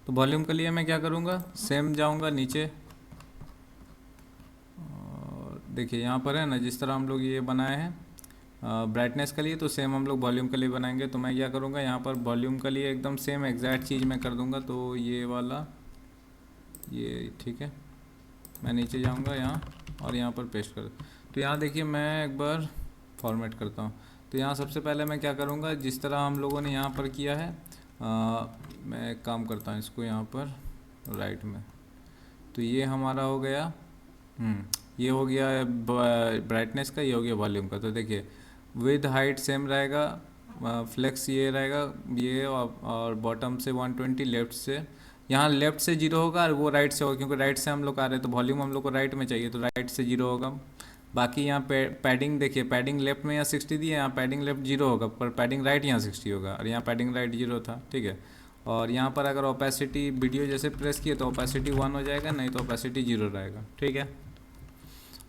तो वॉल्यूम के लिए मैं क्या करूँगा, सेम जाऊँगा नीचे और देखिए यहाँ पर है ना, जिस तरह हम लोग ये बनाए हैं ब्राइटनेस के लिए, तो सेम हम लोग वॉल्यूम के लिए बनाएंगे। तो मैं क्या करूँगा, यहाँ पर वॉल्यूम के लिए एकदम सेम एग्जैक्ट चीज़ मैं कर दूँगा। तो ये वाला, ये ठीक है, मैं नीचे जाऊँगा यहाँ और यहाँ पर पेस्ट कर। तो यहाँ देखिए मैं एक बार फॉर्मेट करता हूँ। तो यहाँ सबसे पहले मैं क्या करूँगा, जिस तरह हम लोगों ने यहाँ पर किया है, मैं एक काम करता हूँ, इसको यहाँ पर राइट में। तो ये हमारा हो गया, ये हो गया ब्राइटनेस का, ये हो गया वॉल्यूम का। तो देखिए विद हाइट सेम रहेगा, फ्लेक्स ये रहेगा, ये और बॉटम से 120, लेफ़्ट से, यहाँ लेफ़्ट से 0 होगा और वो राइट से होगा, क्योंकि राइट से हम लोग आ रहे हैं तो वॉल्यूम हम लोग को राइट में चाहिए, तो राइट से 0 होगा। बाकी यहाँ पैडिंग देखिए, पैडिंग लेफ्ट में यहाँ 60 दी है, यहाँ पैडिंग लेफ्ट 0 होगा, पर पैडिंग राइट यहाँ 60 होगा, और यहाँ पैडिंग राइट 0 था, ठीक है। और यहाँ पर अगर ओपेसिटी वीडियो जैसे प्रेस किए तो ओपेसिटी 1 हो जाएगा, नहीं तो ओपेसिटी 0 रहेगा, ठीक है।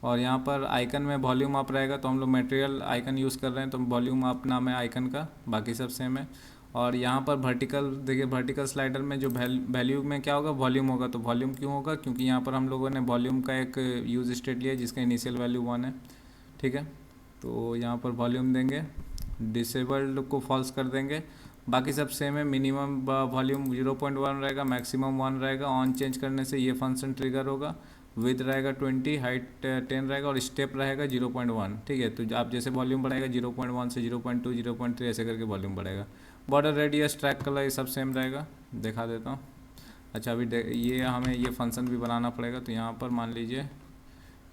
और यहाँ पर आइकन में वॉल्यूम अप रहेगा, तो हम लोग मटेरियल आइकन यूज़ कर रहे हैं तो वॉल्यूम अप नाम है आइकन का, बाकी सब सेम है। और यहाँ पर वर्टिकल देखिए, वर्टिकल स्लाइडर में जो वैल्यू में क्या होगा, वॉल्यूम होगा। तो वॉल्यूम क्यों होगा, क्योंकि यहाँ पर हम लोगों ने वॉल्यूम का एक यूज स्टेट लिया जिसका इनिशियल वैल्यू 1 है, ठीक है। तो यहाँ पर वॉल्यूम देंगे, डिसेबल्ड को फॉल्स कर देंगे, बाकी सब सेम है। मिनिमम वॉल्यूम 0.1 रहेगा, मैक्सिमम 1 रहेगा। ऑन चेंज करने से ये फंक्शन ट्रिगर होगा। विथ रहेगा 20, हाइट 10 रहेगा और स्टेप रहेगा 0.1, ठीक है। तो आप जैसे वॉल्यूम बढ़ाएगा 0.1 से 0.2, 0.3 ऐसे करके वॉल्यूम बढ़ेगा। बॉर्डर रेडियस, ट्रैक कलर, ये सब सेम रहेगा, दिखा देता हूँ। अच्छा अभी ये हमें ये फंक्शन भी बनाना पड़ेगा। तो यहाँ पर मान लीजिए,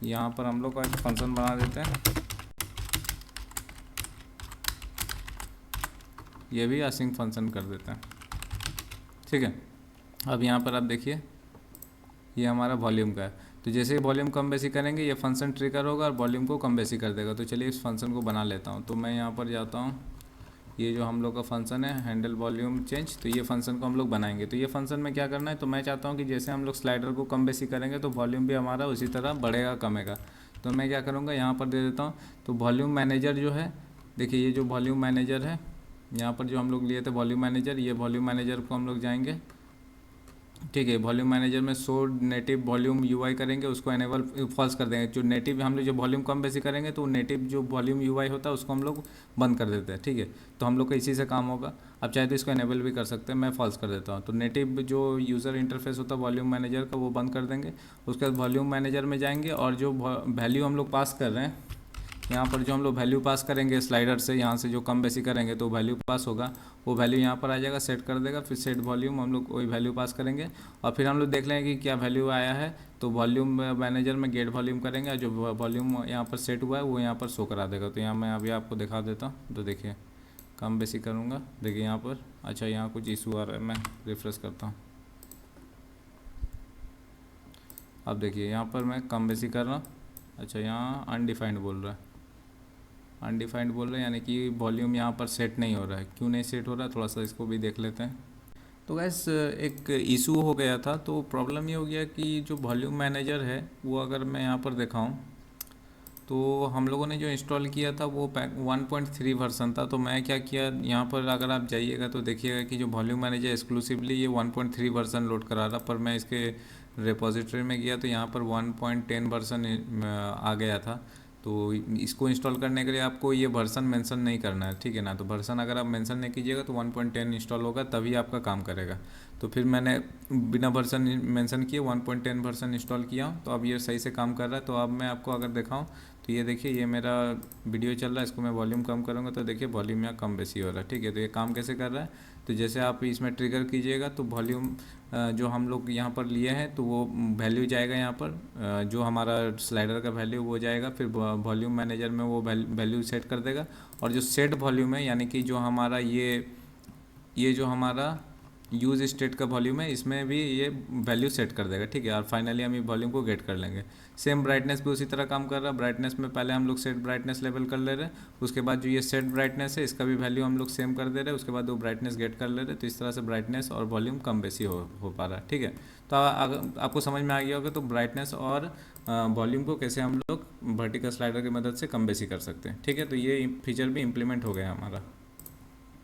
यहाँ पर हम लोग का एक फंक्शन बना देते हैं, ये भी असिंक फंक्शन कर देते हैं, ठीक है। अब यहाँ पर आप देखिए, ये हमारा वॉल्यूम का है। तो जैसे ही वॉल्यूम कम बेसी करेंगे ये फंक्शन ट्रिगर होगा और वॉल्यूम को कम बेसी कर देगा। तो चलिए इस फंक्शन को बना लेता हूँ। तो मैं यहाँ पर जाता हूँ, ये जो हम लोग का फंक्शन है हैंडल वॉल्यूम चेंज, तो ये फंक्शन को हम लोग बनाएंगे। तो ये फंक्शन में क्या करना है, तो मैं चाहता हूँ कि जैसे हम लोग स्लाइडर को कम बेसी करेंगे तो वॉल्यूम भी हमारा उसी तरह बढ़ेगा कमेगा। तो मैं क्या करूँगा, यहाँ पर दे देता हूँ। तो वॉल्यूम मैनेजर जो है, देखिए ये जो वॉल्यूम मैनेजर है, यहाँ पर जो हम लोग लिए थे वॉल्यूम मैनेजर, ये वॉल्यूम मैनेजर को हम लोग जाएंगे, ठीक है। वॉल्यूम मैनेजर में शो नेटिव वॉल्यूम यूआई करेंगे, उसको एनेबल फॉल्स कर देंगे। जो नेटिव हम लोग जो वॉल्यूम कम बेसी करेंगे तो नेटिव जो वॉल्यूम यूआई होता है उसको हम लोग बंद कर देते हैं, ठीक है। तो हम लोग का इसी से काम होगा। अब चाहे तो इसको एनेबल भी कर सकते हैं, मैं फॉल्स कर देता हूँ। तो नेटिव जो यूज़र इंटरफेस होता है वॉल्यूम मैनेजर का, वो बंद कर देंगे। उसके बाद वॉल्यूम मैनेजर में जाएंगे और जो वैल्यू हम लोग पास कर रहे हैं, यहाँ पर जो हम लोग वैल्यू पास करेंगे स्लाइडर से, यहाँ से जो कम बेसी करेंगे तो वैल्यू पास होगा, वो वैल्यू यहाँ पर आ जाएगा, सेट कर देगा। फिर सेट वॉल्यूम हम लोग वही वैल्यू पास करेंगे और फिर हम लोग देख लेंगे कि क्या वैल्यू आया है। तो वॉल्यूम मैनेजर में गेट वॉल्यूम करेंगे और जो वॉल्यूम यहाँ पर सेट हुआ है वो यहाँ पर शो करा देगा। तो यहाँ मैं अभी आपको दिखा देता हूँ। तो देखिए कम बेसी करूँगा, देखिए यहाँ पर, अच्छा यहाँ कुछ इशू आ रहा है, मैं रिफ्रेश करता हूँ। अब देखिए यहाँ पर मैं कम बेसी कर रहा हूँ, अच्छा यहाँ अनडिफाइंड बोल रहा है, अनडिफाइंड बोल रहे हैं, यानी कि वॉल्यूम यहाँ पर सेट नहीं हो रहा है। क्यों नहीं सेट हो रहा है, थोड़ा सा इसको भी देख लेते हैं। तो गैस एक इशू हो गया था। तो प्रॉब्लम ये हो गया कि जो वॉल्यूम मैनेजर है वो अगर मैं यहाँ पर दिखाऊँ तो हम लोगों ने जो इंस्टॉल किया था वो 1.3 वर्जन था। तो मैं क्या किया, यहाँ पर अगर आप जाइएगा तो देखिएगा कि जो वॉल्यूम मैनेजर एक्सक्लूसिवली ये 1.3 वर्जन लोड करा रहा, पर मैं इसके रिपोजिटरी में गया तो यहाँ पर 1.10 वर्जन आ गया था। तो इसको इंस्टॉल करने के लिए आपको ये वर्जन मेंशन नहीं करना है, ठीक है ना। तो वर्जन अगर आप मेंशन नहीं कीजिएगा तो 1.10 इंस्टॉल होगा, तभी आपका काम करेगा। तो फिर मैंने बिना वर्जन मेंशन किए 1.10 वर्जन इंस्टॉल किया, तो अब ये सही से काम कर रहा है। तो अब मैं आपको अगर दिखाऊं तो ये देखिए, ये मेरा वीडियो चल रहा है, इसको मैं वॉल्यूम कम करूँगा तो देखिए वॉल्यूम यहाँ कम बेसी हो रहा है, ठीक है। तो ये काम कैसे कर रहा है, तो जैसे आप इसमें ट्रिगर कीजिएगा तो वॉल्यूम जो हम लोग यहाँ पर लिए हैं तो वो वैल्यू जाएगा यहाँ पर, जो हमारा स्लाइडर का वैल्यू वो जाएगा, फिर वॉल्यूम मैनेजर में वो वैल्यू सेट कर देगा। और जो सेट वॉल्यूम है, यानी कि जो हमारा ये जो हमारा यूज स्टेट का वॉल्यूम है, इसमें भी ये वैल्यू सेट कर देगा, ठीक है। और फाइनली हम ये वॉल्यूम को गेट कर लेंगे। सेम ब्राइटनेस भी उसी तरह काम कर रहा है। ब्राइटनेस में पहले हम लोग सेट ब्राइटनेस लेवल कर ले रहे हैं, उसके बाद जो ये सेट ब्राइटनेस है इसका भी वैल्यू हम लोग सेम कर दे रहे हैं, उसके बाद वो ब्राइटनेस गेट कर ले रहे हैं। तो इस तरह से ब्राइटनेस और वॉल्यूम कम बेसी हो पा रहा है, ठीक है। तो अगर आपको समझ में आ गया होगा तो ब्राइटनेस और वॉल्यूम को कैसे हम लोग वर्टिकल स्लाइडर की मदद से कम बेसी कर सकते हैं, ठीक है। तो ये फीचर भी इम्प्लीमेंट हो गया हमारा।